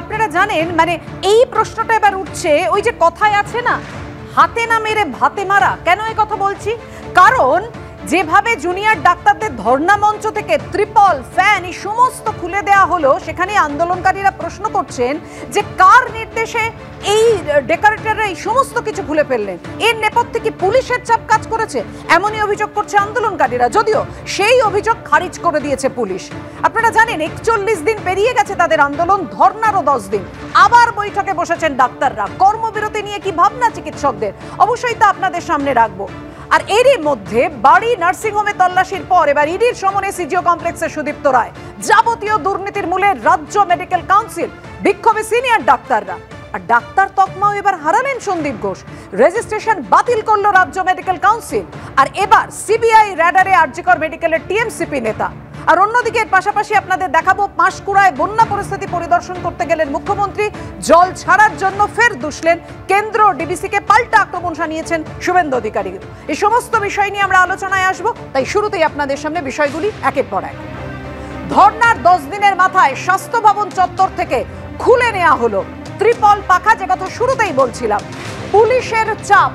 আপনারা জানেন মানে এই প্রশ্নটা এবার উঠছে, ওই যে কথায় আছে না, হাতে না মেরে ভাতে মারা। কেন এই কথা বলছি? কারণ যেভাবে জুনিয়র ডাক্তারদের ধর্ণা মঞ্চ থেকে ত্রিপল, ফ্যান এই সমস্ত খুলে দেওয়া হলো, সেখানে আন্দোলনকারীরা প্রশ্ন করছেন যে কার নির্দেশে এই ডেকোরেটররা এই সমস্ত কিছু খুলে ফেললেন? এর নেপথ্যে কি পুলিশের চাপ কাজ করেছে? এমনই অভিযোগ করছে আন্দোলনকারীরা, যদিও সেই অভিযোগ খারিজ করে দিয়েছে পুলিশ। আপনারা জানেন 41 দিন পেরিয়ে গেছে তাদের আন্দোলন, ধর্নারও 10 দিন। আবার বৈঠকে বসেছেন ডাক্তাররা। কর্মবিরতি নিয়ে কি ভাবনা চিকিৎসকদের, অবশ্যই তা আপনাদের সামনে রাখবো। আর এরই মধ্যে বাড়ি নার্সিংহোমে তল্লাশির পর এবার ইডির সমনে সিজিও কমপ্লেক্সে সুদীপ্ত রায়। যাবতীয় দুর্নীতির মূলে রাজ্য মেডিকেল কাউন্সিল, বিক্ষোভে সিনিয়র ডাক্তাররা। আর ডাক্তার তকমাও এবার হারালেন সন্দীপ ঘোষ। রেজিস্ট্রেশন বাতিল করলো রাজ্য মেডিকেল কাউন্সিল। আর এবার সিবিআই র্যাডারে আরজিকর মেডিকেলের টিএমসিপি নেতা। আর অন্যদিকে এর পাশাপাশি আপনাদের দেখাবো পাঁশকুড়ায় বন্যা পরিস্থিতি পরিদর্শন করতে গেলেন মুখ্যমন্ত্রী। জল ছাড়ার জন্য ফের দুষলেন কেন্দ্র, ডিবিসিকে পাল্টা আক্রমণ শানিয়েছেন শুভেন্দু অধিকারী। এই সমস্ত বিষয় নিয়ে আমরা আলোচনায় আসবো, তাই শুরুতেই আপনাদের সামনে বিষয়গুলি একের পর এক। ধর্নার 10 দিনের মাথায় স্বাস্থ্য ভবন চত্বর থেকে খুলে নেওয়া হলো ত্রিপল পাখা, যে কথা শুরুতেই বলছিলাম। পুলিশের চাপ,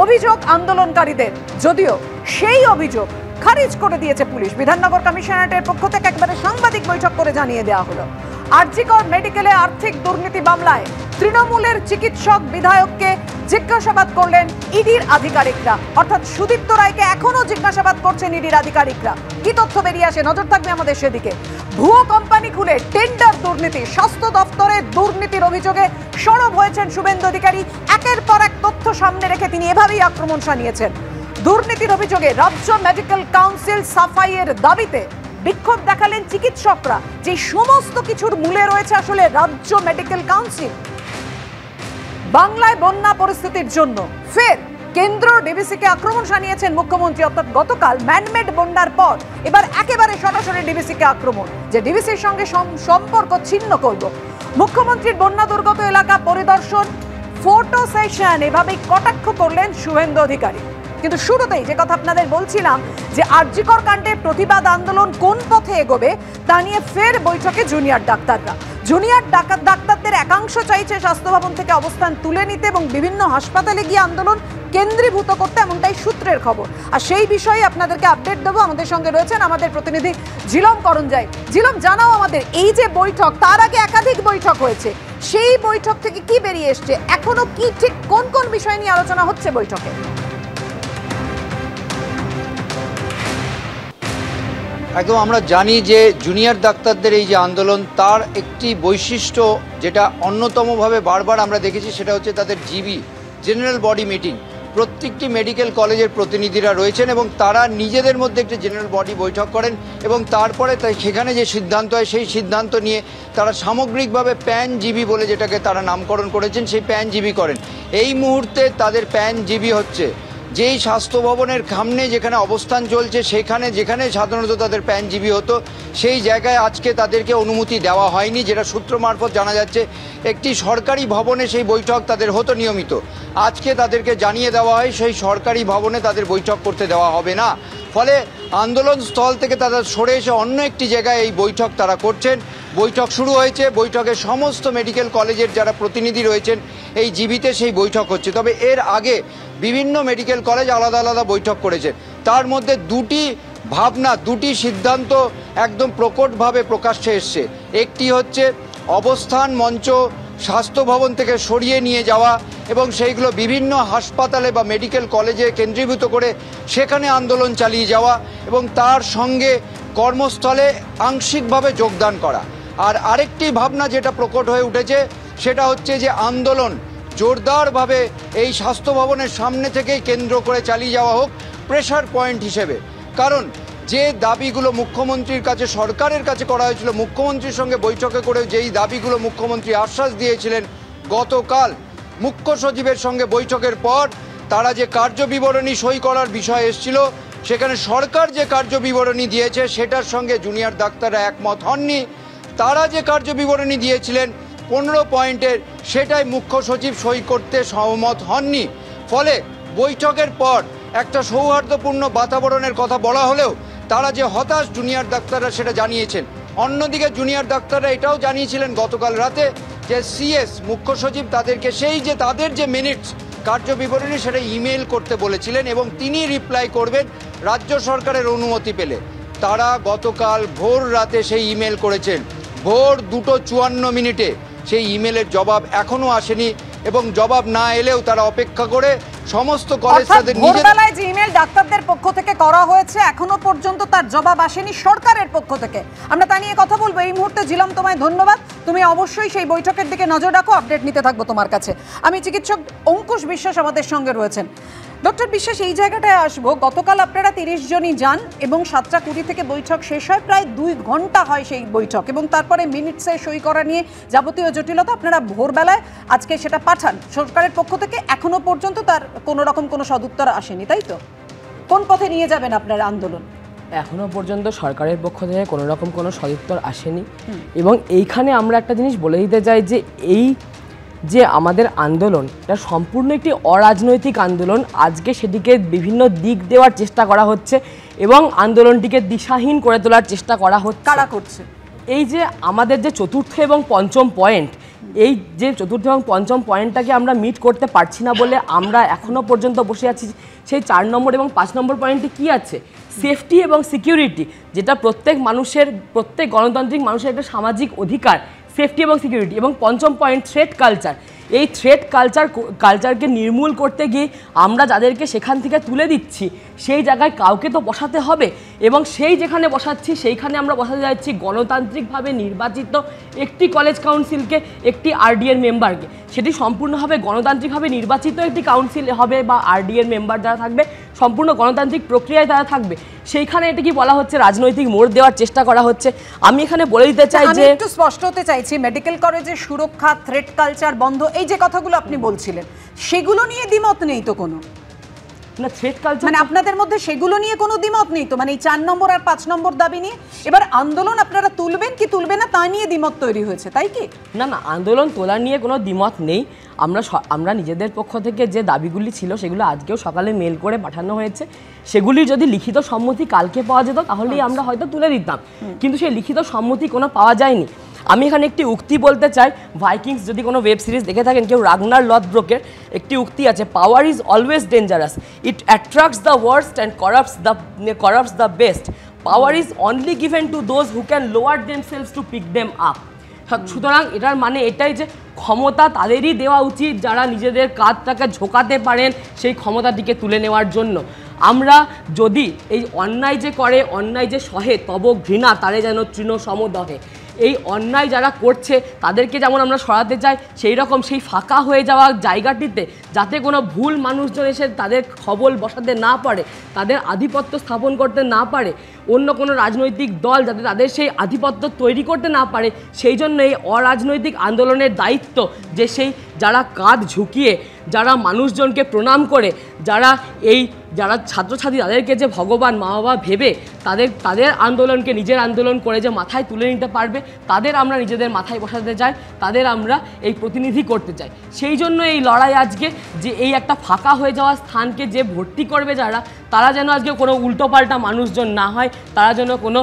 অভিযোগ আন্দোলনকারীদের, যদিও সেই অভিযোগ খারিজ করে দিয়েছে পুলিশ। বিধাননগর কমিশনারেটের পক্ষ থেকে একবারে সাংবাদিক বৈঠক করে জানিয়ে দেওয়া হলো আরজিকর মেডিকেলে আর্থিক দুর্নীতি মামলায় তৃণমূলের চিকিৎসক বিধায়ককে জিজ্ঞাসাবাদ করলেন ইডির আধিকারিকরা। অর্থাৎ সুদীপ্ত রায়কে এখনো জিজ্ঞাসাবাদ করছেন ইডির আধিকারিকরা। কি তথ্য বেরিয়ে আসে নজর থাকবে আমাদের সেদিকে। ভুয়ো কোম্পানি খুলে টেন্ডার দুর্নীতি, স্বাস্থ্য দফতরের দুর্নীতির অভিযোগে সরব হয়েছেন শুভেন্দু অধিকারী। একের পর এক তথ্য সামনে রেখে তিনি এভাবেই আক্রমণ শানিয়েছেন। দুর্নীতির অভিযোগে রাজ্য মেডিকেল কাউন্সিল সাফাইয়ের দাবিতে বিক্ষোভ দেখালেন চিকিৎসকরা। যে সমস্ত কিছুর মূলে রয়েছে আসলে রাজ্য মেডিকেল কাউন্সিল। বাংলায় বন্যা পরিস্থিতির জন্য ফের কেন্দ্র, ডিবিসিকে আক্রমণ শানিয়েছেন মুখ্যমন্ত্রী। অর্থাৎ গতকাল ম্যানমেড বন্যার পর এবার একেবারে সরাসরি ডিবিসিকে আক্রমণ, যে ডিবিসির সঙ্গে সম্পর্ক ছিন্ন করব। মুখ্যমন্ত্রীর বন্যা দুর্গত এলাকা পরিদর্শন, ফটো সেশন, এভাবেই কটাক্ষ করলেন শুভেন্দু অধিকারী। কিন্তু শুরুতেই যে কথা আপনাদের বলছিলাম, যে আরজিকর কাণ্ডের প্রতিবাদ আন্দোলন কোন পথে এগোবে তা নিয়ে ফের বৈঠকে জুনিয়র ডাক্তাররা। জুনিয়র ডাক্তারদের একাংশ চাইছে স্বাস্থ্য ভবন থেকে অবস্থান তুলে নিতে এবং বিভিন্ন হাসপাতালে গিয়ে আন্দোলন কেন্দ্রীভূত করতে, এমনটাই সূত্রের খবর। আর সেই বিষয়ে আপনাদেরকে আপডেট দেবো। আমাদের সঙ্গে রয়েছেন আমাদের প্রতিনিধি ঝিলম করঞ্জাই। ঝিলম, জানাও আমাদের, এই যে বৈঠক, তার আগে একাধিক বৈঠক হয়েছে, সেই বৈঠক থেকে কি বেরিয়ে এসছে, এখনো কি ঠিক কোন কোন বিষয় নিয়ে আলোচনা হচ্ছে বৈঠকে? একদম, আমরা জানি যে জুনিয়র ডাক্তারদের এই যে আন্দোলন, তার একটি বৈশিষ্ট্য যেটা অন্যতমভাবে বারবার আমরা দেখেছি, সেটা হচ্ছে তাদের জিবি, জেনারেল বডি মিটিং। প্রত্যেকটি মেডিকেল কলেজের প্রতিনিধিরা রয়েছেন এবং তারা নিজেদের মধ্যে একটি জেনারেল বডি বৈঠক করেন এবং তারপরে সেখানে যে সিদ্ধান্ত হয় সেই সিদ্ধান্ত নিয়ে তারা সামগ্রিকভাবে প্যান জিবি বলে যেটাকে তারা নামকরণ করেছেন, সেই প্যান জিবি করেন। এই মুহূর্তে তাদের প্যান জিবি হচ্ছে যেই স্বাস্থ্য ভবনের সামনে যেখানে অবস্থান চলছে, সেখানে যেখানে সাধারণত তাদের প্যান জিবি হতো, সেই জায়গায় আজকে তাদেরকে অনুমতি দেওয়া হয়নি, যেটা সূত্র মারফত জানা যাচ্ছে। একটি সরকারি ভবনে সেই বৈঠক তাদের হতো নিয়মিত, আজকে তাদেরকে জানিয়ে দেওয়া হয় সেই সরকারি ভবনে তাদের বৈঠক করতে দেওয়া হবে না। ফলে আন্দোলন স্থল থেকে তারা সরে এসে অন্য একটি জায়গায় এই বৈঠক তারা করছেন। বৈঠক শুরু হয়েছে, বৈঠকে সমস্ত মেডিকেল কলেজের যারা প্রতিনিধি রয়েছেন এই জিবিতে সেই বৈঠক হচ্ছে। তবে এর আগে বিভিন্ন মেডিকেল কলেজ আলাদা আলাদা বৈঠক করেছে। তার মধ্যে দুটি ভাবনা, দুটি সিদ্ধান্ত একদম প্রকটভাবে প্রকাশ্যে এসছে। একটি হচ্ছে অবস্থান মঞ্চ স্বাস্থ্য ভবন থেকে সরিয়ে নিয়ে যাওয়া এবং সেইগুলো বিভিন্ন হাসপাতালে বা মেডিকেল কলেজে কেন্দ্রীভূত করে সেখানে আন্দোলন চালিয়ে যাওয়া এবং তার সঙ্গে কর্মস্থলে আংশিকভাবে যোগদান করা। আর আরেকটি ভাবনা যেটা প্রকট হয়ে উঠেছে, সেটা হচ্ছে যে আন্দোলন জোরদারভাবে এই স্বাস্থ্য ভবনের সামনে থেকেই কেন্দ্র করে চালিয়ে যাওয়া হোক প্রেশার পয়েন্ট হিসেবে। কারণ যে দাবিগুলো মুখ্যমন্ত্রীর কাছে, সরকারের কাছে করা হয়েছিল, মুখ্যমন্ত্রীর সঙ্গে বৈঠকে করে যেই দাবিগুলো মুখ্যমন্ত্রী আশ্বাস দিয়েছিলেন, গতকাল মুখ্য সচিবের সঙ্গে বৈঠকের পর তারা যে কার্যবিবরণী সই করার বিষয় এসেছিল, সেখানে সরকার যে কার্যবিবরণী দিয়েছে সেটার সঙ্গে জুনিয়র ডাক্তাররা একমত হননি। তারা যে কার্যবিবরণী দিয়েছিলেন 15 পয়েন্টের, সেটাই মুখ্য সচিব সই করতে সহমত হননি। ফলে বৈঠকের পর একটা সৌহার্দ্যপূর্ণ বাতাবরণের কথা বলা হলেও তারা যে হতাশ জুনিয়র ডাক্তাররা সেটা জানিয়েছেন। অন্যদিকে জুনিয়র ডাক্তাররা এটাও জানিয়েছিলেন গতকাল রাতে যে সিএস মুখ্য সচিব তাদেরকে সেই যে তাদের যে মিনিটস কার্যবিবরণী সেটা ইমেল করতে বলেছিলেন এবং তিনি রিপ্লাই করবেন রাজ্য সরকারের অনুমতি পেলে। তারা গতকাল ভোর রাতে সেই ইমেল করেছেন, ভোর 2:54 সেই ইমেলের জবাব এখনো আসেনি এবং জবাব না এলেও তারা অপেক্ষা করে সমস্ত কলেজ তাদের ভোরবেলায় যে ইমেল ডাক্তারদের পক্ষ থেকে করা হয়েছে এখনো পর্যন্ত তার জবাব আসেনি সরকারের পক্ষ থেকে। আমরা তা নিয়ে কথা বলবো। এই মুহূর্তে জিলাম তোমায় ধন্যবাদ, তুমি অবশ্যই সেই বৈঠকের দিকে নজর রাখো, আপডেট নিতে থাকবো তোমার কাছে। আমি চিকিৎসক অঙ্কুশ বিশ্বাস আমাদের সঙ্গে রয়েছেন। ডক্টর বিশ্বাস, এই জায়গাটায় আসবো। গতকাল আপনারা 30 জনই যান এবং 7:20 থেকে বৈঠক শেষ হয়, প্রায় 2 ঘন্টা হয় সেই বৈঠক এবং তারপরে মিনিটসে সই করা নিয়ে যাবতীয় জটিলতা আপনারা ভোরবেলায় আজকে সেটা পাঠান সরকারের পক্ষ থেকে। এখনো পর্যন্ত তার কোনো রকম কোনো সদুত্তর আসেনি, তাই তো? কোন পথে নিয়ে যাবেন আপনার আন্দোলন? এখনো পর্যন্ত সরকারের পক্ষ থেকে কোনো রকম কোনো সদুত্তর আসেনি এবং এইখানে আমরা একটা জিনিস বলে দিতে চাই যে এই যে আমাদের আন্দোলন এটা সম্পূর্ণ একটি অরাজনৈতিক আন্দোলন। আজকে সেটিকে বিভিন্ন দিক দেওয়ার চেষ্টা করা হচ্ছে এবং আন্দোলনটিকে দিশাহীন করে তোলার চেষ্টা করা হচ্ছে। কারা করছে? এই যে আমাদের যে চতুর্থ এবং পঞ্চম পয়েন্ট, এই যে চতুর্থ এবং পঞ্চম পয়েন্টটাকে আমরা মিট করতে পারছি না বলে আমরা এখনো পর্যন্ত বসে আছি। সেই 4 নম্বর এবং 5 নম্বর পয়েন্টে কি আছে? সেফটি এবং সিকিউরিটি, যেটা প্রত্যেক গণতান্ত্রিক মানুষের একটা সামাজিক অধিকার, সেফটি এবং সিকিউরিটি। এবং পঞ্চম পয়েন্ট থ্রেট কালচার। এই থ্রেট কালচারকে নির্মূল করতে গিয়ে আমরা যাদেরকে সেখান থেকে তুলে দিচ্ছি সেই জায়গায় কাউকে তো বসাতে হবে এবং সেই যেখানে বসাচ্ছি সেইখানে আমরা বসাতে যাচ্ছি গণতান্ত্রিকভাবে নির্বাচিত একটি কলেজ কাউন্সিলকে, একটি আরডিএর মেম্বারকে। সেটি সম্পূর্ণভাবে গণতান্ত্রিকভাবে নির্বাচিত একটি কাউন্সিল হবে বা আরডিএর মেম্বার যারা থাকবে সম্পূর্ণ গণতান্ত্রিক প্রক্রিয়ায় তারা থাকবে। সেইখানে এটা কি বলা হচ্ছে রাজনৈতিক মোড় দেওয়ার চেষ্টা করা হচ্ছে। আমি এখানে বলে দিতে চাই যে একটু স্পষ্ট হতে চাইছি, মেডিকেল কলেজের সুরক্ষা, থ্রেট কালচার বন্ধ, এই যে কথাগুলো আপনি বলছিলেন সেগুলো নিয়ে দ্বিমত নেই তো কোনো? না, থ্রেট কালচার মানে আপনাদের মধ্যে সেগুলো নিয়ে কোনো দ্বিমত নেই তো? মানে এই 4 নম্বর আর 5 নম্বর দাবি নিয়ে এবার আন্দোলন আপনারা তুলবেন কি তুলবেন না তা নিয়ে দ্বিমত তৈরি হয়েছে, তাই কি? না, আন্দোলন তোলা নিয়ে কোনো দ্বিমত নেই। আমরা নিজেদের পক্ষ থেকে যে দাবিগুলি ছিল সেগুলো আজকেও সকালে মেল করে পাঠানো হয়েছে। সেগুলির যদি লিখিত সম্মতি কালকে পাওয়া যেত তাহলেই আমরা হয়তো তুলে দিতাম, কিন্তু সেই লিখিত সম্মতি কোনো পাওয়া যায়নি। আমি এখানে একটি উক্তি বলতে চাই। ভাইকিংস যদি কোনো ওয়েব সিরিজ দেখে থাকেন কেউ, রাগনার লথব্রোকের একটি উক্তি আছে, power is always dangerous, it attracts the worst and corrupts the best, power is only given to those who can lower themselves to pick them up. সুতরাং এটার মানে এটাই যে ক্ষমতা তাদেরই দেওয়া উচিত যারা নিজেদের কাঁধটাকে ঝোঁকাতে পারেন সেই ক্ষমতাটিকে তুলে নেওয়ার জন্য। আমরা যদি এই অন্যায় যে করে, অন্যায় যে সহে তব ঘৃণা তারে যেন তৃণ সমদহে, এই অন্যায় যারা করছে তাদেরকে যেমন আমরা সরাতে চাই, সেই রকম সেই ফাঁকা হয়ে যাওয়া জায়গাটিতে যাতে কোনো ভুল মানুষজন এসে তাদের খবল বসাতে না পারে, তাদের আধিপত্য স্থাপন করতে না পারে, অন্য কোনো রাজনৈতিক দল যাতে তাদের সেই আধিপত্য তৈরি করতে না পারে, সেই জন্য এই অরাজনৈতিক আন্দোলনের দায়িত্ব যে সেই যারা কাঁধ ঝুঁকিয়ে, যারা মানুষজনকে প্রণাম করে, যারা ছাত্রছাত্রী তাদেরকে যে ভগবান মা বাবা ভেবে তাদের আন্দোলনকে নিজের আন্দোলন করে যে মাথায় তুলে নিতে পারবে, তাদের আমরা নিজেদের মাথায় বসাতে চাই, তাদের আমরা এই প্রতিনিধি করতে চাই। সেই জন্য এই লড়াই আজকে, যে এই একটা ফাঁকা হয়ে যাওয়া স্থানকে যে ভর্তি করবে তারা যেন আজকে কোনো উল্টোপাল্টা মানুষজন না হয়, তারা যেন কোনো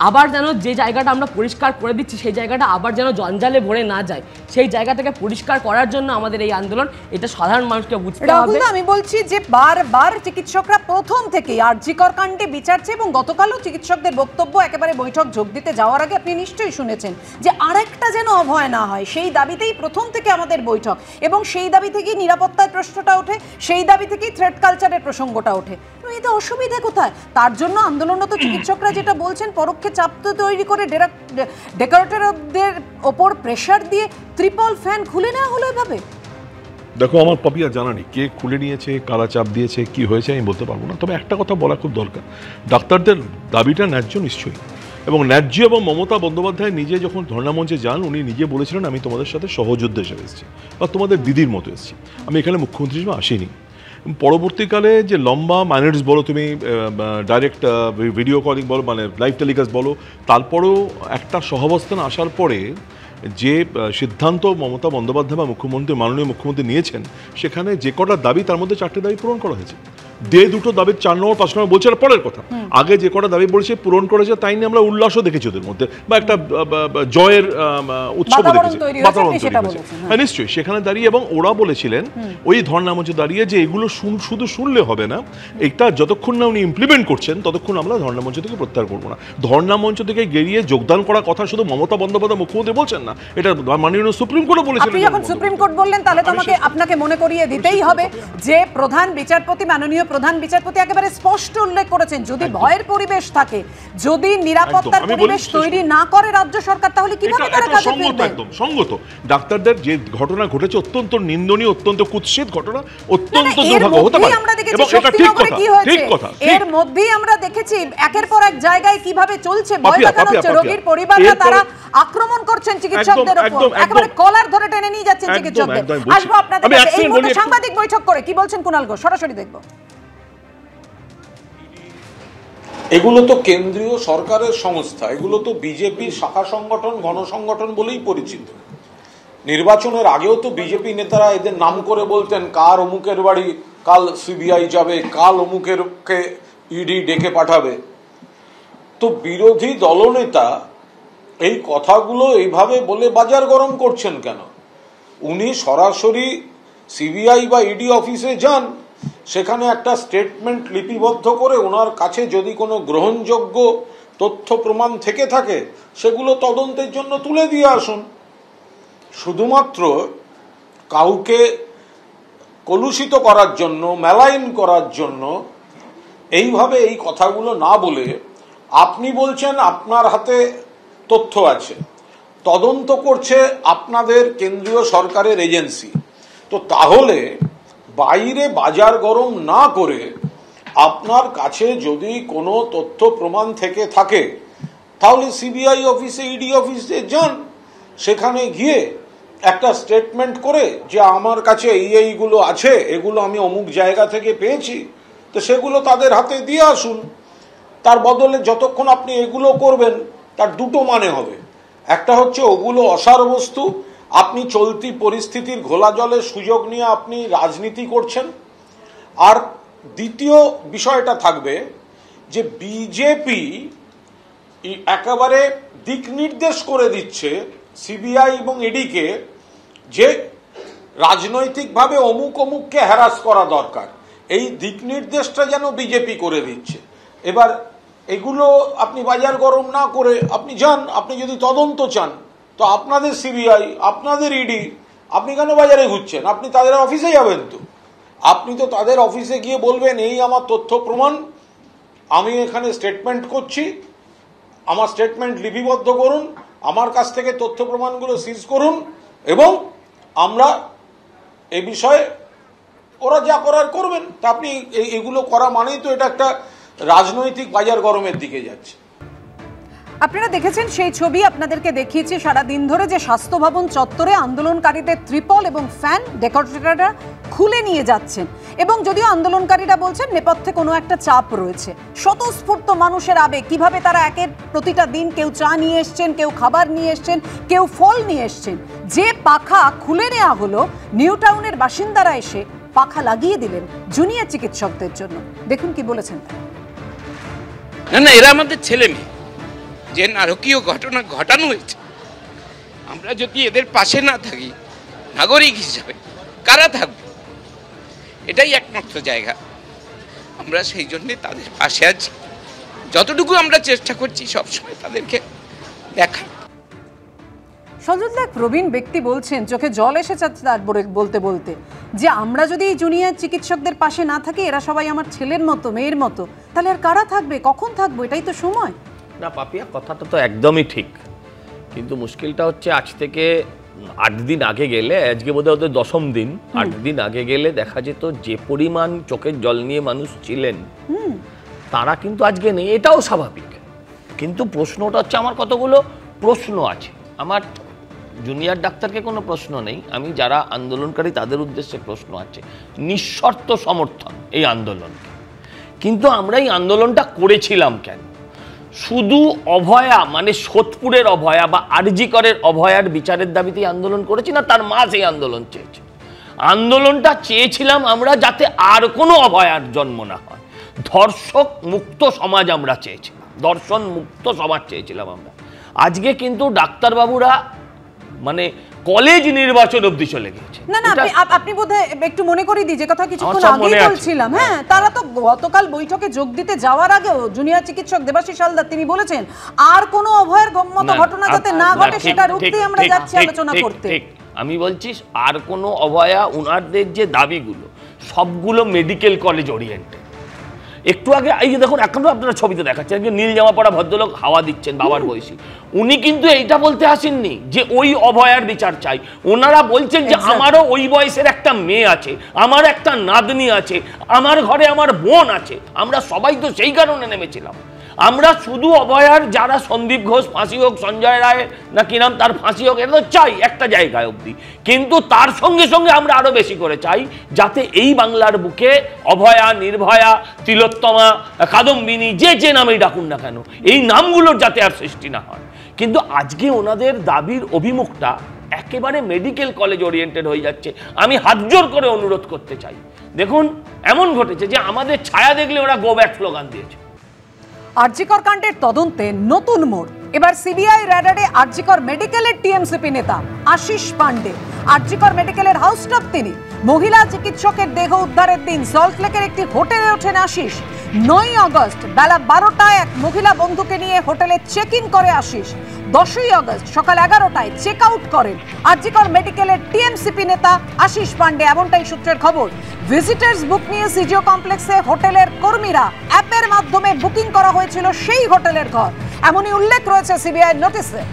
আবার যেন যে জায়গাটা আমরা পরিষ্কার করে দিচ্ছি সেই জায়গাটা আবার যেন জঞ্জালে ভরে না যায়, সেই জায়গাটাকে পরিষ্কার করার জন্য আমাদের এই আন্দোলন। এটা সাধারণ মানুষকে বুঝতে হবে। আমি বলছি যে বারবার চিকিৎসকরা প্রথম থেকে আরজি কর কাণ্ডে বিচার চেয়ে, এবং গতকালও চিকিৎসকদের বক্তব্য একেবারে বৈঠক যোগ দিতে যাওয়ার আগে আপনি নিশ্চয়ই শুনেছেন যে আরেকটা যেন অভয় না হয়, সেই দাবিতেই প্রথম থেকে আমাদের বৈঠক, এবং সেই দাবি থেকেই নিরাপত্তার প্রশ্নটা ওঠে, সেই দাবি থেকেই থ্রেট কালচারের প্রসঙ্গটা ওঠে। এতে অসুবিধা কোথায়? তার জন্য আন্দোলনরত চিকিৎসকরা যেটা বলছেন, পরোক্ষে চাপ তৈরি করে ডেকোরেটরদের ওপর প্রেশার দিয়ে ট্রিপল ফ্যান খুলে নেওয়া হলো এভাবে। দেখো, আমার পাপিয়া জানা নেই কে খুলে নিয়েছে, কারা চাপ দিয়েছে, কি হয়েছে আমি বলতে পারবো না। তবে একটা কথা বলা খুব দরকার, ডাক্তারদের দাবিটা ন্যায্য নিশ্চয়ই, এবং ন্যায্য। এবং মমতা বন্দ্যোপাধ্যায় নিজে যখন ধর্ণামঞ্চে যান উনি নিজে বলেছিলেন আমি তোমাদের সাথে সহযোদ্ধা হিসেবে এসেছি বা তোমাদের দিদির মতো এসেছি, আমি এখানে মুখ্যমন্ত্রী হিসেবে আসিনি। পরবর্তীকালে যে লম্বা মাইনার্স বলো, তুমি ডাইরেক্ট ভিডিও কলিং বলো, মানে লাইভ টেলিকাস্ট বলো, তারপরেও একটা সহাবস্থানে আসার পরে যে সিদ্ধান্ত মমতা বন্দ্যোপাধ্যায় বা মাননীয় মুখ্যমন্ত্রী নিয়েছেন, সেখানে যে কটা দাবি তার মধ্যে 4টে দাবি পূরণ করা হয়েছে। দুটো দাবির 4 নম্বর 5 নম্বর বলছে, পরের কথা। আগে যে কটা দাবি বলেছে পূরণ করেছে, তাই নিয়ে আমরা উল্লাসও দেখেছি ওদের মধ্যে, বা একটা জয়ের উৎসব দেখেছি, বাতাবরণ তৈরি হয়েছে। হ্যাঁ নিশ্চয়ই, সেখানে দাঁড়িয়ে এবং ওরা বলেছিলেন ওই ধর্ণা মঞ্চে দাঁড়িয়ে যে এগুলো শুধু শুনলে হবে না, এটা যতক্ষণ না উনি ইমপ্লিমেন্ট করছেন ততক্ষণ আমরা ধর্ণা মঞ্চ থেকে প্রত্যাহার করবো না। ধর্ণা মঞ্চ থেকে গেরিয়ে যোগদান করা কথা শুধু মমতা বন্দ্যোপাধ্যায় মুখ্যমন্ত্রী বলছেন না, এটা মাননীয় সুপ্রিম কোর্টও বলেছিলেন। আপনি যখন সুপ্রিম কোর্ট বললেন তাহলে তো আপনাকে মনে করিয়ে দিতেই হবে যে প্রধান বিচারপতি, মাননীয় প্রধান বিচারপতি একেবারে স্পষ্ট উল্লেখ করেছেন, যদি ভয়ের পরিবেশ থাকে, যদি নিরাপত্তার পরিবেশ তৈরি না করে রাজ্য সরকার, তাহলে কিভাবে তারা কাজে ফিরবে? একদম সঙ্গত। ডাক্তারদের যে ঘটনা ঘটেছে অত্যন্ত নিন্দনীয়, অত্যন্ত কুৎসিত ঘটনা, অত্যন্ত দুর্ভাগ্য হতে পারে, এবং এটা ঠিক কথা, ঠিক কথা। এর মধ্যেই আমরা দেখেছি একের পর এক জায়গায় কিভাবে চলছে, ভয় দেখানো হচ্ছে, রোগীর পরিবাররা তারা আক্রমণ করছেন চিকিৎসকদের উপর, একেবারে কলার ধরে টেনে নিয়ে যাচ্ছেন চিকিৎসকদের। আসবো আপনাদের কাছে, এই মুহূর্তে সাংবাদিক বৈঠক করে কি বলছেন কুণাল ঘোষ, সরাসরি দেখব। এগুলো তো কেন্দ্রীয় সরকারের সংস্থা, এগুলো তো বিজেপি শাখা সংগঠন, গণসংগঠন বলেই পরিচিত। নির্বাচনের আগেও তো বিজেপি নেতারা এদের নাম করে বলতেন কার অমুকের বাড়ি কাল সিবিআই যাবে, কাল অমুকেরকে ইডি ডেকে পাঠাবে। তো বিরোধী দলনেতা এই কথাগুলো এইভাবে বলে বাজার গরম করছেন কেন? উনি সরাসরি সিবিআই বা ইডি অফিসে যান, সেখানে একটা স্টেটমেন্ট লিপিবদ্ধ করে ওনার কাছে যদি কোনো গ্রহণযোগ্য তথ্য প্রমাণ থেকে থাকে সেগুলো তদন্তের জন্য তুলে দিয়ে আসুন। শুধুমাত্র কাউকে কলুষিত করার জন্য, মেলাইন করার জন্য এইভাবে এই কথাগুলো না বলে, আপনি বলছেন আপনার হাতে তথ্য আছে, তদন্ত করছে আপনাদের কেন্দ্রীয় সরকারের এজেন্সি, তো তাহলে বাইরে বাজার গরম না করে আপনার কাছে যদি কোনো তথ্য প্রমাণ থেকে থাকে তাহলে সিবিআই অফিসে, ইডি অফিসে যান, সেখানে গিয়ে একটা স্টেটমেন্ট করে যে আমার কাছে এইগুলো আছে, এগুলো আমি অমুক জায়গা থেকে পেয়েছি, তো সেগুলো তাদের হাতে দিয়ে আসুন। তার বদলে যতক্ষণ আপনি এগুলো করবেন তার দুটো মানে হবে, একটা হচ্ছে ওগুলো অসার বস্তু, আপনি চলতি পরিস্থিতির ঘোলা জলের সুযোগ নিয়ে আপনি রাজনীতি করছেন। আর দ্বিতীয় বিষয়টা থাকবে যে বিজেপি একেবারে দিক নির্দেশ করে দিচ্ছে সিবিআই এবং ইডিকে যে রাজনৈতিকভাবে অমুক অমুককে হ্যারাস করা দরকার, এই দিক নির্দেশটা যেন বিজেপি করে দিচ্ছে। এবার এগুলো আপনি বাজার গরম না করে আপনি যান, আপনি যদি তদন্ত চান তো আপনাদের সিবিআই, আপনাদের ইডি, আপনি কেন বাজারে ঘুরছেন? আপনি তাদের অফিসে যাবেন, তো আপনি তো তাদের অফিসে গিয়ে বলবেন এই আমার তথ্য প্রমাণ, আমি এখানে স্টেটমেন্ট করছি, আমার স্টেটমেন্ট লিপিবদ্ধ করুন, আমার কাছ থেকে তথ্য প্রমাণগুলো সিজ করুন, এবং আমরা এই বিষয়ে ওরা যা করার করবেন। তা আপনি এগুলো করা মানেই তো এটা একটা রাজনৈতিক বাজার গরমের দিকে যাচ্ছে। আপনারা দেখেছেন সেই ছবি, আপনাদেরকে দেখিয়েছি সারা দিন ধরে, যে স্বাস্থ্য ভবন চত্বরে আন্দোলনকারীদের ত্রিপল এবং ফ্যান ডেকোরেটররা খুলে নিয়ে যাচ্ছেন, এবং যদিও আন্দোলনকারীরা বলছেন নেপথ্যে কোনো একটা চাপ রয়েছে। স্বতঃস্ফূর্ত মানুষের আবেগ, কিভাবে তারা একের প্রতিটা দিন, কেউ চা নিয়ে এসছেন, কেউ খাবার নিয়ে এসছেন, কেউ ফল নিয়ে এসছেন, যে পাখা খুলে নেওয়া হলো, নিউ টাউনের বাসিন্দারা এসে পাখা লাগিয়ে দিলেন জুনিয়র চিকিৎসকদের জন্য। দেখুন কি বলেছেন। না, এরা আমাদের ছেলে মেয়ে, যে নারকীয় ঘটনা ঘটানো হয়েছে, আমরা যদি এদের পাশে না থাকি নাগরিক হিসাবে, কারা থাকবে? এটাই একমাত্র জায়গা, আমরা সেই জন্যে তাদের পাশে আছি। যতটুকু আমরা চেষ্টা করছি সবসময় তাদেরকে দেখা। সঞ্জুদা, এক প্রবীণ ব্যক্তি বলছেন, চোখে জল এসে যাচ্ছে তার বলতে বলতে, যে আমরা যদি এই জুনিয়র চিকিৎসকদের পাশে না থাকি, এরা সবাই আমার ছেলের মতো, মেয়ের মতো, তাহলে আর কারা থাকবে? কখন থাকবো? এটাই তো সময়। না পাপিয়া, কথাটা তো একদমই ঠিক, কিন্তু মুশকিলটা হচ্ছে আজ থেকে 8 দিন আগে গেলে, আজকে বোধহয় ওদের 10ম দিন, 8 দিন আগে গেলে দেখা যেত যে পরিমাণ চোখের জল নিয়ে মানুষ ছিলেন তারা কিন্তু আজকে নেই, এটাও স্বাভাবিক। কিন্তু প্রশ্নটা হচ্ছে, আমার কতগুলো প্রশ্ন আছে। আমার জুনিয়র ডাক্তারকে কোনো প্রশ্ন নেই, আমি যারা আন্দোলনকারী তাদের উদ্দেশ্যে প্রশ্ন আছে। নিঃশর্ত সমর্থন এই আন্দোলনকে, কিন্তু আমরা এই আন্দোলনটা করেছিলাম কেন? শুধু অভয়া, মানে সোদপুরের অভয়া বা আরজি করের অভয়ার বিচারের দাবিতেই আন্দোলন করেছি না, তার মা সেই আন্দোলন চেয়েছে। আন্দোলনটা চেয়েছিলাম আমরা যাতে আর কোনো অভয়ার জন্ম না হয়, ধর্ষক মুক্ত সমাজ আমরা চেয়েছিলাম, ধর্ষণ মুক্ত সমাজ চেয়েছিলাম আমরা। আজকে কিন্তু ডাক্তারবাবুরা মানে কলেজ নির্বাচন অবধি চলে গেছে। না না, আপনি বোধহয় একটু মনে করিয়ে দিই, যে কথা কিছুক্ষণ আগেই বলছিলাম, হ্যাঁ, তারা তো গতকাল বৈঠকে যোগ দিতে যাওয়ার আগেও জুনিয়র চিকিৎসক দেবাশিস হালদার তিনি বলেছেন আর কোনো অভয়ের মতো ঘটনা যাতে না ঘটে সেটার উদ্দেশ্যে আমরা যাচ্ছি আলোচনা করতে। আমি বলছি আর কোনো অভয়া, উনারদের যে দাবিগুলো সবগুলো মেডিকেল কলেজ ওরিয়েন্টেড। একটু আগে এই যে দেখুন, এখনো আপনারা ছবিতে দেখাচ্ছেন নীল জামা পরা ভদ্রলোক হাওয়া দিচ্ছেন বাবার বয়সী, উনি কিন্তু এইটা বলতে আসেননি যে ওই অভয়ার বিচার চাই। ওনারা বলছেন যে আমারও ওই বয়সের একটা মেয়ে আছে, আমার একটা নাতনি আছে, আমার ঘরে আমার বোন আছে, আমরা সবাই তো সেই কারণে নেমেছিলাম। আমরা শুধু অভয়ার যারা সন্দীপ ঘোষ ফাঁসি হোক, সঞ্জয় রায় না কি নাম তার ফাঁসি হোক, এটা তো চাই একটা জায়গায় অবধি, কিন্তু তার সঙ্গে সঙ্গে আমরা আরো বেশি করে চাই যাতে এই বাংলার বুকে অভয়া, নির্ভয়া, তিলোত্তমা, কাদম্বিনী, যে যে নামেই ডাকুন না কেন, এই নামগুলোর যাতে আর সৃষ্টি না হয়। কিন্তু আজকে ওনাদের দাবির অভিমুখটা একেবারে মেডিকেল কলেজ ওরিয়েন্টেড হয়ে যাচ্ছে। আমি হাত জোর করে অনুরোধ করতে চাই, দেখুন এমন ঘটেছে যে আমাদের ছায়া দেখলে ওরা গো ব্যাক স্লোগান দিয়েছে। আরজিকর কাণ্ডের তদন্তে নতুন মোড়, এবার সিবিআই র্যাডারে আরজিকর মেডিকেলের টিএমসিপি নেতা আশিস পান্ডে। আরজিকর মেডিকেলের হাউস স্টাফ তিনি। মহিলা চিকিৎসকের দেহ উদ্ধারের দিন সল্টলেকের একটি হোটেলে ওঠেন আশিস। 9 আগস্ট বেলা 12টায় এক মহিলা বন্ধুকে নিয়ে হোটেলে চেক ইন করে আশিস। 10ই আগস্ট সকাল 11টায় চেক আউট করেন আরজিকর মেডিকেলের টিএমসিপি নেতা আশিস পান্ডে, এমনটাই সূত্রের খবর। ভিজিটার্স বুক নিয়ে সিজিও কমপ্লেক্সে হোটেলের কর্মীরা অ্যাপের মাধ্যমে বুকিং করা হয়েছিল সেই হোটেলের ঘর, এমনই উল্লেখ রয়েছে সিবিআই নোটিশে।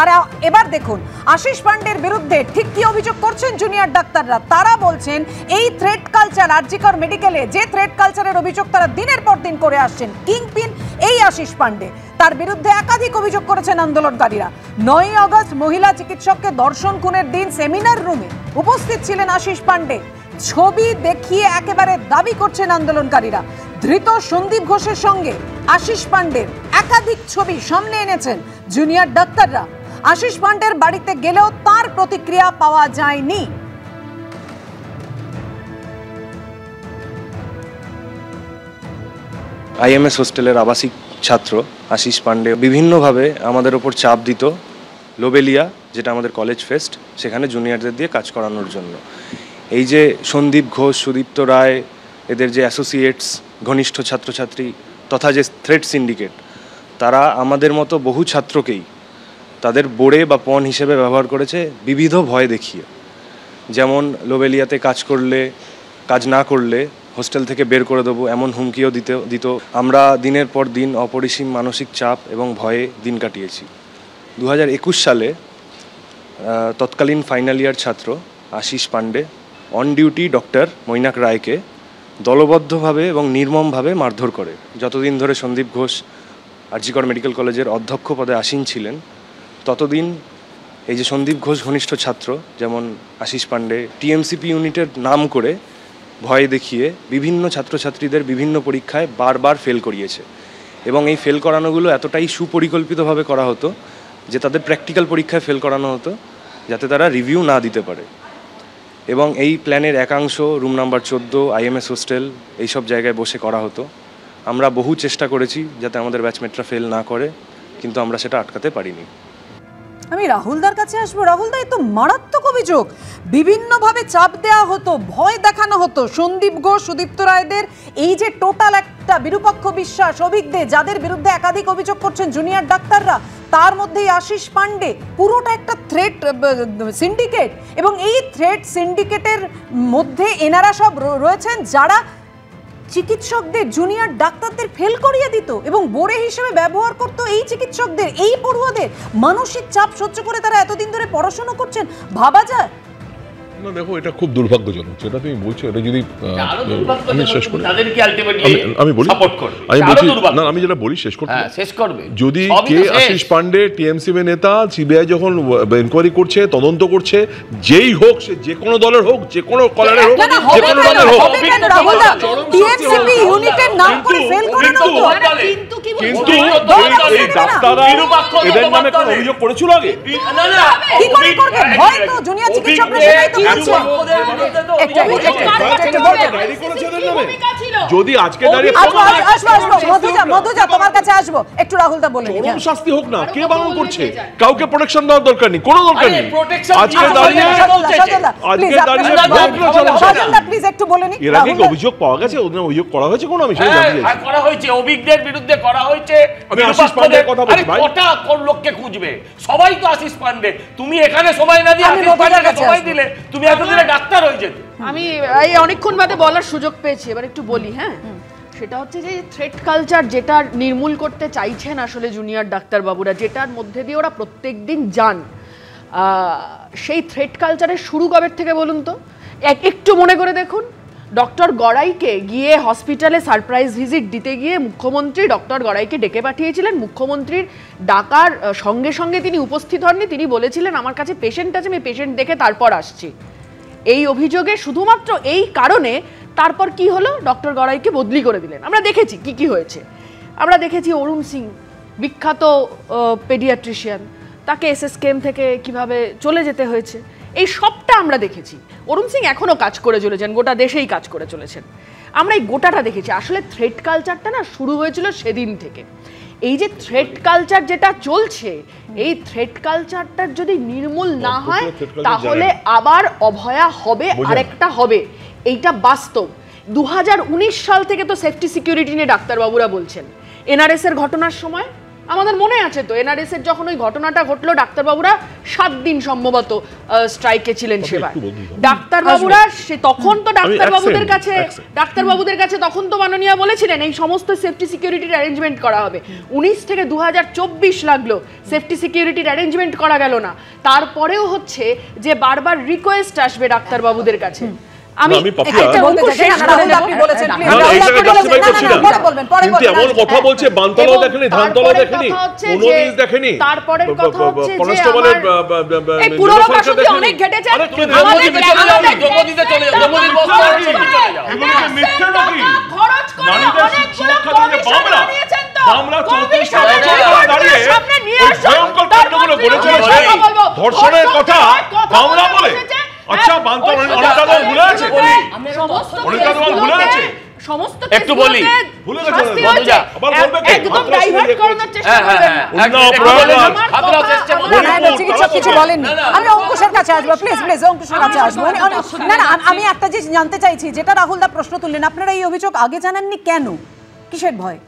আর এবার দেখুন আশিস পান্ডের বিরুদ্ধে ঠিক কি অভিযোগ করছেন জুনিয়র ডাক্তাররা। তারা বলছেন এই থ্রেট কালচার আরজিকর মেডিকেলে, যে থ্রেট কালচারের অভিযোগ তারা দিনের পর দিন করে আসছেন, কিংপিন এই আশিস পান্ডে, তার বিরুদ্ধে একাধিক অভিযোগ করেছেন আন্দোলনকারীরা। 9 আগস্ট মহিলা চিকিৎসককে ধর্ষণ খুনের দিন সেমিনার রুমে উপস্থিত ছিলেন আশিস পান্ডে। ছবি দেখিয়ে একেবারে দাবি করছেন আন্দোলনকারীরা। ধৃত সন্দীপ ঘোষের সঙ্গে আশিস পান্ডের একাধিক ছবি সামনে এনেছেন জুনিয়র ডাক্তাররা। আশিস পান্ডের বাড়িতে গেলেও তার প্রতিক্রিয়া পাওয়া যায়নি। আইএমএস হোস্টেলের আবাসিক ছাত্র আশিস পান্ডে বিভিন্নভাবে আমাদের ওপর চাপ দিত। লোবেলিয়া, যেটা আমাদের কলেজ ফেস্ট, সেখানে জুনিয়রদের দিয়ে কাজ করানোর জন্য। এই যে সন্দীপ ঘোষ, সুদীপ্ত রায়, এদের যে অ্যাসোসিয়েটস, ঘনিষ্ঠ ছাত্রছাত্রী তথা যে থ্রেড সিন্ডিকেট, তারা আমাদের মতো বহু ছাত্রকেই তাদের বোড়ে বা পণ হিসেবে ব্যবহার করেছে বিবিধ ভয় দেখিয়ে। যেমন লোবেলিয়াতে কাজ না করলে হোস্টেল থেকে বের করে দেবো এমন হুমকিও দিত। আমরা দিনের পর দিন অপরিসীম মানসিক চাপ এবং ভয়ে দিন কাটিয়েছি। 2021 সালে তৎকালীন ফাইনাল ইয়ার ছাত্র Ashis Pandey on duty doctor Mainak রায়কে দলবদ্ধভাবে এবং নির্মমভাবে মারধর করে। যতদিন ধরে সন্দীপ ঘোষ আরজিকর মেডিকেল কলেজের অধ্যক্ষ পদে আসীন ছিলেন, ততদিন এই যে সন্দীপ ঘোষ ঘনিষ্ঠ ছাত্র যেমন আশিস পান্ডে টিএমসিপি ইউনিটের নাম করে ভয় দেখিয়ে বিভিন্ন ছাত্রছাত্রীদের বিভিন্ন পরীক্ষায় বারবার ফেল করিয়েছে। এবং এই ফেল করানোগুলো এতটাই সুপরিকল্পিতভাবে করা হতো যে তাদের প্র্যাকটিক্যাল পরীক্ষায় ফেল করানো হতো যাতে তারা রিভিউ না দিতে পারে। এবং এই প্ল্যানের একাংশ রুম নাম্বার 14, আইএমএস হোস্টেল, এইসব জায়গায় বসে করা হতো। আমরা বহু চেষ্টা করেছি যাতে আমাদের ব্যাচমেটরা ফেল না করে, কিন্তু আমরা সেটা আটকাতে পারিনি। আমি রাহুলদার কাছে আসবো। রাহুলদা, এই তো মারাত্মক অভিযোগ। বিভিন্নভাবে চাপ দেওয়া হতো, ভয় দেখানো হতো সন্দীপ ঘোষ, সুদীপ্ত রায়দের। এই যে টোটাল একটা বিরূপাক্ষ বিশ্বাস, অভিজ্ঞ যাদের বিরুদ্ধে একাধিক অভিযোগ করছেন জুনিয়র ডাক্তাররা, তার মধ্যেই আশিস পান্ডে, পুরোটা একটা থ্রেট সিন্ডিকেট। এবং এই থ্রেট সিন্ডিকেটের মধ্যে এনারা সব রয়েছেন যারা চিকিৎসকদের, জুনিয়র ডাক্তারদের ফেল করিয়ে দিত এবং বোড়ে হিসেবে ব্যবহার করত এই চিকিৎসকদের, এই পড়ুয়াদের। মানসিক চাপ সহ্য করে তারা এতদিন ধরে পড়াশোনা করছেন, ভাবা যায়? না দেখো, এটা খুব দুর্ভাগ্যজনক যেটা তুমি বলছো। এটা যদি আমি শেষ করি, আমি বলি, না আমি যেটা বলি শেষ করবে। যদি কে আশিস পান্ডে টিএমসি নেতা, সিবিআই যখন এনকোয়ারি করছে, তদন্ত করছে, যেই হোক, সে যে কোনো দলের হোক, যে কোনো কালারের হোক, যে কোনো দলের হোক, টিএমসিপি ইউনিটের নাম করে ফেল করে না তো, কিন্তু এই ডাক্তাররা এদের নামে কোনো অভিযোগ করেছিল আগে? না না, কি করে করবে? ভয় তো জুনিয়র চিকিৎসকরা সেটাই তো বলছে। যদি আজকে দাঁড়িয়ে মধুজা তোমার কাছে আসবো, একটু রাহুলদা বলে নিন। চরম শাস্তি হোক না, কে বারণ করছে? কাউকে প্রোটেকশন দেওয়ার দরকার নেই, কোনো দরকার নেই। আজকে দাঁড়িয়ে প্লিজ একটু বলে নিন। এর আগে অভিযোগ পাওয়া গেছে, ওদের অভিযোগ করা হয়েছে কোন? আমি সেটা জানতে চাইছি। করা হয়েছে, অভিজ্ঞদের বিরুদ্ধে করা হয়েছে। আমি আশিস পান্ডের কথা বলছি ভাই। কটা কোন লোককে খুঁজবে? সবাই তো আশিস পান্ডে। তুমি এখানে সময় না দিয়ে আশিস পান্ডেকে সময় দিলে তুমি এতদিনে ডাক্তার হয়ে যেতে। আমি এই অনেকক্ষণ বাদে বলার সুযোগ পেয়েছি, এবার একটু বলি। হ্যাঁ, সেটা হচ্ছে যে থ্রেট কালচার যেটা নির্মূল করতে চাইছেন আসলে জুনিয়র ডাক্তারবাবুরা, যেটার মধ্যে দিয়ে ওরা প্রত্যেক দিন যান, সেই থ্রেট কালচারের শুরু কবে থেকে বলুন তো? একটু মনে করে দেখুন, ডক্টর গড়াইকে গিয়ে হসপিটালে সারপ্রাইজ ভিজিট দিতে গিয়ে মুখ্যমন্ত্রী ডক্টর গড়াইকে ডেকে পাঠিয়েছিলেন। মুখ্যমন্ত্রীর ডাকার সঙ্গে সঙ্গে তিনি উপস্থিত হননি, তিনি বলেছিলেন আমার কাছে পেশেন্ট আছে, আমি পেশেন্ট দেখে তারপর আসছি। এই অভিযোগে শুধুমাত্র এই কারণে তারপর কি হলো, ডক্টর গড়াইকে বদলি করে দিলেন। আমরা দেখেছি কি কি হয়েছে। আমরা দেখেছি অরুণ সিং, বিখ্যাত পেডিয়াট্রিশিয়ান, তাকে এসএসকেএম থেকে কিভাবে চলে যেতে হয়েছে, এই সবটা আমরা দেখেছি। অরুণ সিং এখনও কাজ করে চলেছেন, গোটা দেশেই কাজ করে চলেছেন। আমরা এই গোটাটা দেখেছি। আসলে থ্রেট কালচারটা না শুরু হয়েছিল সেদিন থেকে। এই যে থ্রেট কালচার যেটা চলছে, এই থ্রেট কালচারটার যদি নির্মূল না হয় তাহলে আবার অভয়া হবে, আরেকটা হবে, এইটা বাস্তব। 2019 সাল থেকে তো সেফটি সিকিউরিটি নিয়ে ডাক্তারবাবুরা বলছেন। এনআরএস এর ঘটনার সময় আমাদের মনে আছে তো, এনআরএস এর যখন ওই ঘটনাটা ঘটলো, ডাক্তারবাবুরা 7 দিন সম্ভবত স্ট্রাইকে ছিলেন সেবার। ডাক্তারবাবুরা সে তখন তো ডাক্তারবাবুদের কাছে তখন তো মাননীয় বলেছিলেন এই সমস্ত সেফটি সিকিউরিটির অ্যারেঞ্জমেন্ট করা হবে। 19 থেকে 2024 লাগলো, সেফটি সিকিউরিটির অ্যারেঞ্জমেন্ট করা গেল না। তারপরেও হচ্ছে যে বারবার রিকোয়েস্ট আসবে ডাক্তারবাবুদের কাছে। আমি একটা বলতে চাই, আপনি বলেছেন প্লিজ এমন কথা বলছে, বানতলাও দেখেনি, ধানতলাও দেখেনি, কোনোদিন দেখেনি। তারপরের কথা হচ্ছে যে কনস্টেবলের এই পুরনো কাশুতি অনেক ঘটেছে। আমাদের জগদিতে চলে যাও, জগদির বস্তা চলে যাও। এগুলোকে মিথ্যে নাকি? খরচ করে অনেকগুলো কমিশন বানিয়েছেন তো, মামলা 34 টাকা দাঁড়িয়ে ওই ভয়ঙ্কর কাণ্ডগুলো গড়ে চলেছে। ধর্ষণের কথা মামলা বলে, আচ্ছা বানতলা অনেকটা ভুলে আছে, সমস্ত একটু বলি, ভুলে গেছে মধুজা, আবার বলবে একদম ডাইভার্ট করানোর চেষ্টা করবেন না। চিকিৎসক কিছু বলেননি। আমি অঙ্কুশের কাছে আসবো, প্লিজ প্লিজ অঙ্কুশের কাছে আসবো। না না, আমি একটা জিনিস জানতে চাইছি, যেটা রাহুলদা প্রশ্ন তুললেন, আপনারা এই অভিযোগ আগে জানাননি কেন? কিসের ভয়?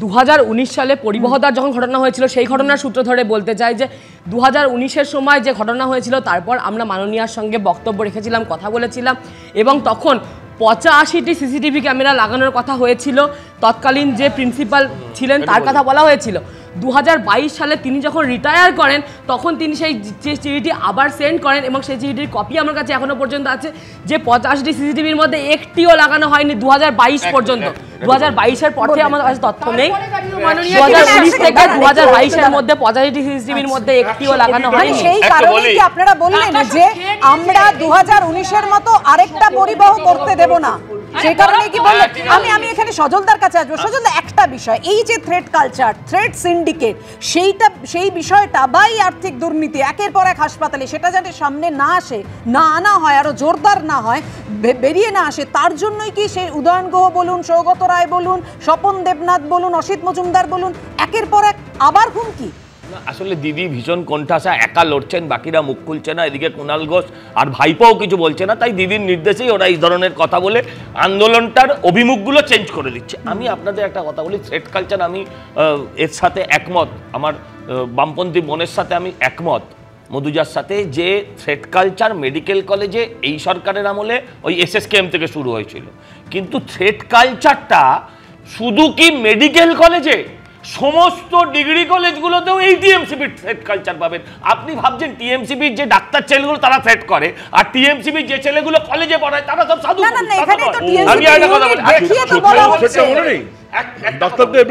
2019 সালে পরিবহদার যখন ঘটনা হয়েছিল, সেই ঘটনার সূত্র ধরে বলতে চাই যে 2019-এর সময় যে ঘটনা হয়েছিল, তারপর আমরা মাননীয়ার সঙ্গে বক্তব্য রেখেছিলাম, কথা বলেছিলাম, এবং তখন 85টি সিসিটিভি ক্যামেরা লাগানোর কথা হয়েছিল। তৎকালীন যে প্রিন্সিপাল ছিলেন তার কথা বলা হয়েছিল। 2022 সালে তিনি যখন রিটায়ার করেন, তখন তিনি সেই চিঠিটি আবার সেন্ড করেন, এবং সেই চিঠিটির কপি আমার কাছে এখনো পর্যন্ত আছে, যে 85টি সিসিটিভির মধ্যে একটিও লাগানো হয়নি 2022 পর্যন্ত। 2022-এর পর থেকে আমার কাছে তথ্য নেই। 2019 থেকে 2022-এর মধ্যে 85টি সিসিটিভির মধ্যে একটিও লাগানো হয়নি। সেই কারণে কি আপনারা বললেন যে আমরা 2019-এর মতো আরেকটা পরিবহ করতে দেব না? সেই কারণে কি বললেন? আমি এখানে সজলদার কাছে আসবো। সজলদা, একটা বিষয়, এই যে থ্রেট কালচার, থ্রেট সিন্ডিকেট, সেই বিষয়টা বা এই আর্থিক দুর্নীতি একের পর এক হাসপাতালে, সেটা যাতে সামনে না আসে, না আনা হয়, আরো জোরদার না হয়, বেরিয়ে না আসে, তার জন্যই কি সেই উদয়ন গুহ বলুন, সৌগত রায় বলুন, স্বপন দেবনাথ বলুন, অসিত মজুমদার বলুন, একের পর এক আবার হুমকি? আসলে দিদি ভীষণ কণ্ঠাসা, একা লড়ছেন, বাকিরা মুখ খুলছে না। এদিকে কুণাল ঘোষ আর ভাইপাও কিছু বলছে না, তাই দিদির নির্দেশেই ওরা এই ধরনের কথা বলে আন্দোলনটার অভিমুখগুলো চেঞ্জ করে দিচ্ছে। আমি আপনাদের একটা কথা বলি, থ্রেট কালচার আমি এর সাথে একমত, আমার বামপন্থী বোনের সাথে আমি একমত, মধুজার সাথে, যে থ্রেট কালচার মেডিকেল কলেজে এই সরকারের আমলে ওই এসএসকেএম থেকে শুরু হয়েছিল। কিন্তু থ্রেট কালচারটা শুধু কি মেডিকেল কলেজে, সমস্ত ডিগ্রি কলেজগুলোতেও এই টিএমসিবির থ্রেট কালচার পাবেন। আপনি ভাবছেন টিএমসিবির যে ডাক্তার ছেলেগুলো তারা থ্রেট করে, আর টিএমসিবির যে ছেলেগুলো কলেজে পড়ায় তারা সব সাধু। আমি একটা কথা বলি,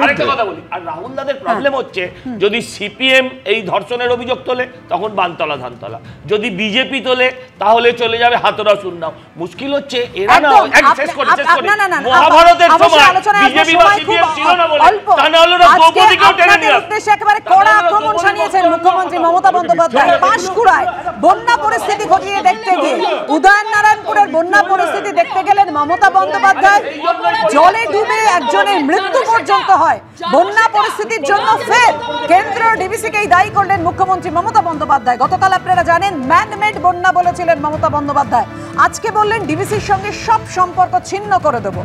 আরেকটা কথা বলি, আর রাহুল দাদের প্রবলেম হচ্ছে যদি সিপিএম এই ধর্ষণের অভিযোগ তোলে তখন বানতলা ধানতলা, যদি বিজেপি তোলে তাহলে চলে যাবে হাতরা শুননাও। মুশকিল হচ্ছে এরা না শেষ করে মহাভারতের সময় বিজেপি বা সিপিএম ছিল না বলে, তা না হলে দ্রৌপদীকেও টেনে নিয়ে আসে। একেবারে কড়া আক্রমণ শানিয়েছেন মুখ্যমন্ত্রী মমতা বন্দ্যোপাধ্যায়। পাঁশকুড়ায় বন্যা পরিস্থিতি খতিয়ে দেখতে গিয়ে উদয়ন নারায়ণপুরের বন্যা পরিস্থিতি দেখতে গেলেন মমতা বন্দ্যোপাধ্যায়। জলে ডুবে একজনের মৃত্যু পর্যন্ত হয়। বন্যা পরিস্থিতির জন্য ফের কেন্দ্র ডিবিসিকেই দায়ী করলেন মুখ্যমন্ত্রী মমতা বন্দ্যোপাধ্যায়। গতকাল আপনারা জানেন ম্যানমেড বন্যা বলেছিলেন মমতা বন্দ্যোপাধ্যায়, আজকে বললেন ডিবিসির সঙ্গে সব সম্পর্ক ছিন্ন করে দেব।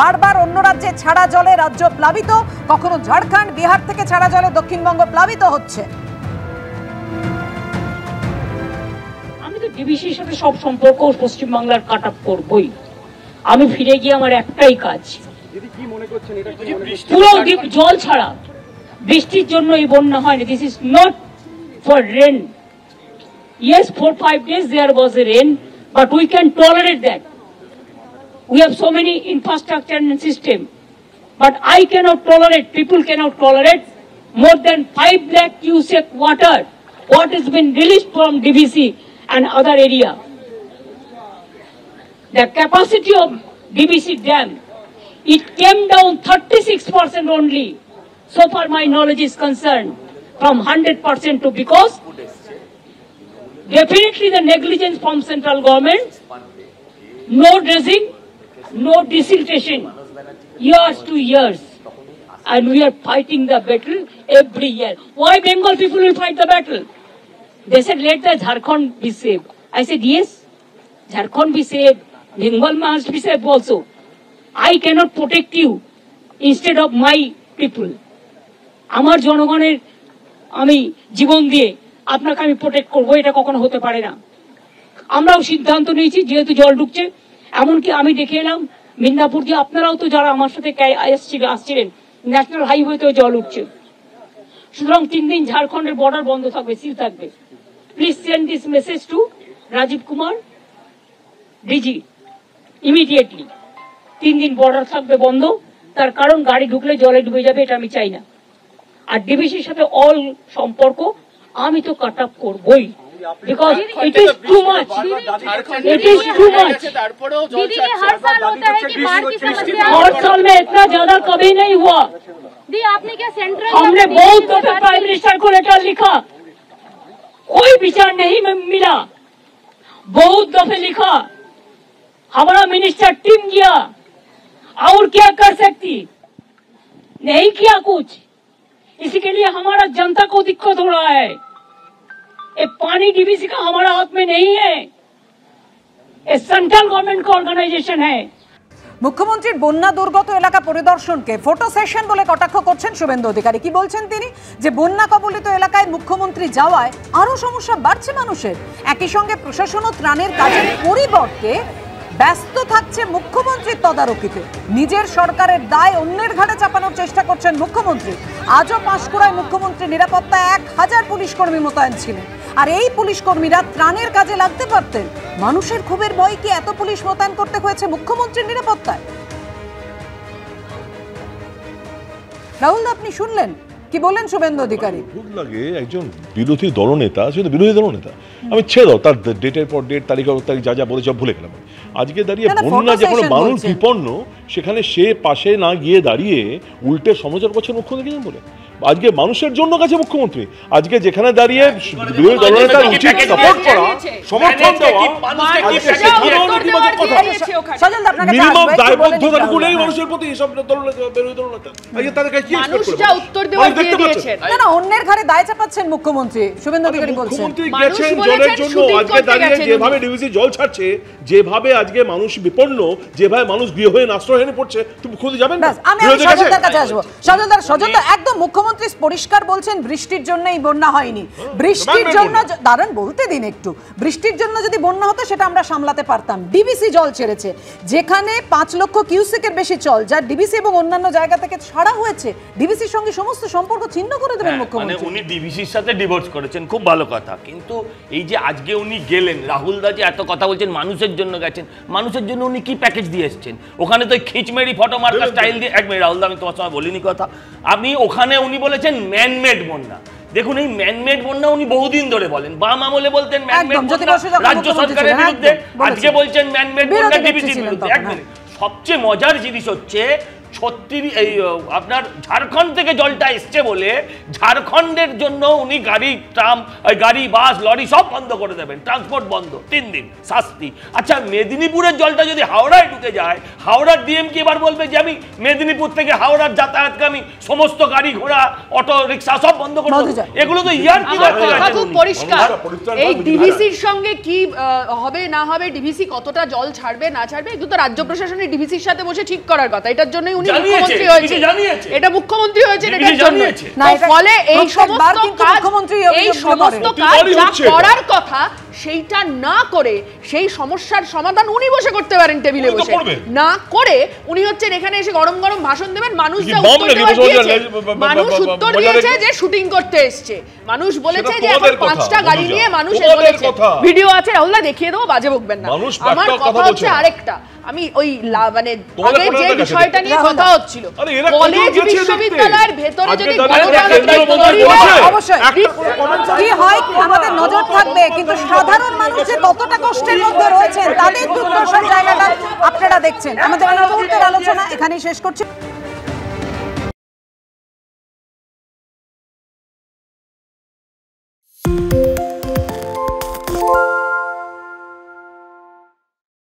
বারবার অন্য রাজ্যে ছাড়া জলে রাজ্য প্লাবিত, কখনো ঝাড়খণ্ড বিহার থেকে ছাড়া জলে দক্ষিণবঙ্গ প্লাবিত হচ্ছে। আমি তো ডিবিসির সাথে সব সম্পর্ক পশ্চিমবাংলার কাট আপ করবই। আমি ফিরে গিয়ে আমার একটাই কাজ, পুরো জল ছাড়া বৃষ্টির জন্য এই বন্যা হয়নি। This is not for rain. Yes, 4-5 days there was a rain, but we can tolerate that. We have so many infrastructure and system, but I cannot tolerate, people cannot tolerate more than 5 lakh cubic water what has been released from DBC and other area. The capacity of DBC dam, it came down 36% only, so far my knowledge is concerned, from 100% to, because definitely the negligence from central government, no dredging, no desiltation, years to years, and we are fighting the battle every year. Why Bengal people will fight the battle? They said let the Jharkhand be saved. I said yes, Jharkhand be saved, Bengal must be saved also. I cannot protect you instead of my people. আমার জনগণের আমি জীবন দিয়ে আপনাকে আমি protect করবো, এটা কখনো হতে পারে না। আমরাও সিদ্ধান্ত নিয়েছি, যেহেতু জল ঢুকছে, এমনকি আমি দেখে এলাম মিদনাপুর দিয়ে, আপনারাও তো যারা আমার সাথে আসছিলেন, ন্যাশনাল হাইওয়েতেও জল উঠছে। সুতরাং 3 দিন ঝাড়খণ্ডের বর্ডার বন্ধ থাকবে, সিল থাকবে। Please send this message to Rajiv Kumar DG immediately. 3 দিন বর্ডার থাকবে বন্ধ, তার কারণ গাড়ি ঢুকলে জলে ডুবে যাবে, এটা আমি চাই না। আর ডিবিসির সাথে অল সম্পর্ক আমি তো কাট আপ করবই, because it is too much. It is too much. दीदी ये हर साल होता है कि बाढ़ की समस्या, हर साल में इतना ज्यादा कभी नहीं हुआ। दी आपने क्या सेंट्रल, हमने बहुत दफे प्राइम मिनिस्टर को लेटर लिखा, कोई विचार नहीं मिला। बहुत दफे लिखा, हमारा मिनिस्टर टीम गया, और क्या कर सकती, नहीं किया कुछ। इसी के लिए हमारा जनता को दिक्कत हो रहा है। ये पानी डीबीसी का हमारा हाथ में नहीं है, ये सेंट्रल गवर्नमेंट का ऑर्गेनाइजेशन है। মুখ্যমন্ত্রীর বন্যা দুর্গত এলাকা পরিদর্শনকে ফটো সেশন বলে কটাক্ষ করছেন শুভেন্দু অধিকারী। কি বলছেন তিনি? যে বন্যা কবলিত এলাকায় মুখ্যমন্ত্রী যাওয়ায় আরো সমস্যা বাড়ছে মানুষের। একই সঙ্গে প্রশাসন ও ত্রাণের কাজের পরিবর্তে ব্যস্ত থাকছে মুখ্যমন্ত্রীর তদারকিতে। নিজের সরকারের দায় অন্যের ঘাড়ে চাপানোর চেষ্টা করছেন মুখ্যমন্ত্রী। আজও পাঁশকুড়ায় মুখ্যমন্ত্রীর নিরাপত্তায় 1000 পুলিশ কর্মী মোতায়েন ছিলেন, আর এই পুলিশ কর্মীরা ত্রাণের কাজে লাগতে পারতেন। মানুষের ক্ষোভের ভয় কি এত পুলিশ মোতায়েন করতে হয়েছে মুখ্যমন্ত্রীর নিরাপত্তায়? রাহুল, আপনি শুনলেন কি বললেন শুভেন্দু অধিকারী? ভুল লাগে একজন বিরোধী দলনেতা, শুধু বিরোধী দলনেতা, আমি ছেড়ে দাও তার ডেটের পর ডেট, তারিখের পর তারিখ, যা যা বলে সব ভুলে গেলাম। আজকে দাঁড়িয়ে বন্যা যখন মানুষ বিপন্ন, সেখানে সে পাশে না গিয়ে দাঁড়িয়ে উল্টে সমালোচনা করছে মুখ্যমন্ত্রী বলে। আজকে মানুষের জন্য কাছে মুখ্যমন্ত্রী, আজকে যেখানে দাঁড়িয়ে বিরোধী দলনেতা উচিত সাপোর্ট করা, সমর্থন দেওয়া, মিনিমাম দায়বদ্ধতাটুকুনেই মানুষের প্রতি এসব বিরোধী দলনেতা তাদেরকে কি উত্তর দেওয়া দিয়ে দিয়েছেন। না না, অন্যের ঘাড়ে দায় চাপাচ্ছেন মুখ্যমন্ত্রী। শুভেন্দু অধিকারী বলছেন মুখ্যমন্ত্রী গেছেন জলের জন্য, আজকে দাঁড়িয়ে যেভাবে ডিবিসি জল ছাড়ছে, যেভাবে আজকে মানুষ বিপন্ন, যেভাবে মানুষ গৃহ হয়ে আশ্রয়হীনে পড়ছে, তুমি খুঁজে যাবেন না? আমি সজলদার কাছে আসবো। সজলদা একদম মুখ্যমন্ত্রী পরিষ্কার বলছেন বৃষ্টির জন্যই বন্যা হয়নি। বৃষ্টির জন্য দাঁড়ান বলতে দিন একটু। বৃষ্টির জন্য যদি বন্যা হতো সেটা আমরা সামলাতে পারতাম। ডিবিসি জল ছেড়েছে, যেখানে 5 লক্ষ কিউসেকের বেশি জল, যা ডিবিসি এবং অন্যান্য জায়গা থেকে ছাড়া হয়েছে, ডিবিসির সঙ্গে সমস্ত সম্পর্ক ছিন্ন করে দেবেন মুখ্যমন্ত্রী। মানে উনি ডিবিসির সাথে ডিভোর্স করেছেন, খুব ভালো কথা, কিন্তু এই যে আজকে উনি গেলেন, রাহুল দা যে এত কথা বলছেন মানুষের জন্য গেছেন, মানুষের জন্য উনি কি প্যাকেজ দিয়ে এসেছেন? ওখানে তো খিচমেরি ফটো মার্কা স্টাইল দিয়ে, এক মিনিট রাহুল দা, আমি তোমার সঙ্গে বলিনি কথা, আপনি ওখানে উনি বলেছেন ম্যানমেড বন্যা। দেখুন, এই ম্যানমেড বন্যা উনি বহুদিন ধরে বলেন, বাম আমলে বলতেন ম্যানমেড বন্যা রাজ্য সরকারের বিরুদ্ধে, আজকে বলছেন ম্যানমেড বন্যা ডিবিসির বিরুদ্ধে। এক মিনিট, সবচেয়ে মজার জিনিস হচ্ছে আপনার ঝাড়খণ্ড থেকে জলটা এসছে বলে ঝাড়খণ্ডের জন্য উনি গাড়ি, ট্রাম, গাড়ি, বাস, লরি সব বন্ধ করে দেবেন, ট্রান্সপোর্ট বন্ধ 3 দিন শাস্তি। আচ্ছা, মেদিনীপুরের জলটা যদি হাওড়ায় ঢুকে যায়, হাওড়ার ডিএম কি এবার বলবে যে আমি মেদিনীপুর থেকে হাওড়ার যাতায়াতকামী সমস্ত গাড়ি ঘোড়া, অটো রিক্সা সব বন্ধ করে দেবো? এগুলো তো ইয়ার কি খুব পরিষ্কার। এই ডিভিসির সঙ্গে কি হবে না হবে, ডিভিসি কতটা জল ছাড়বে না ছাড়বে, এগুলো তো রাজ্য প্রশাসনের ডিভিসির সাথে বসে ঠিক করার কথা। এটার জন্য মুখ্যমন্ত্রী হয়েছে, এটা মুখ্যমন্ত্রী হয়েছে এটার জন্য। ফলে এই সমস্ত কাজ যা করার কথা সেইটা না করে সেই সমস্যার সমাধান উনি বসে করতে পারেন টেবিলে বসে, না করে উনি হচ্ছেন এখানে এসে গরম গরম ভাষণ দেবেন। মানুষ উত্তর দিয়েছে যে শুটিং করতে এসছে, মানুষ বলেছে যে এখন 5টা গাড়ি নিয়ে মানুষ বলেছে, ভিডিও আছে, রাহুলদা দেখিয়ে দেবো, বাজে বকবেন না। আমার কথা হচ্ছে আরেকটা, আমি ওই মানে আগে যে বিষয়টা নিয়ে কথা হচ্ছিল, কলেজ বিশ্ববিদ্যালয়ের ভেতরে যদি অবশ্যই কি হয় আমাদের নজর থাকবে, কিন্তু সাধারণ মানুষ যে কতটা কষ্টের মধ্যে রয়েছেন তাদের দুর্দশার জায়গাটা আপনারা দেখছেন। আমাদের এই মুহূর্তের আলোচনা এখানেই শেষ করছি।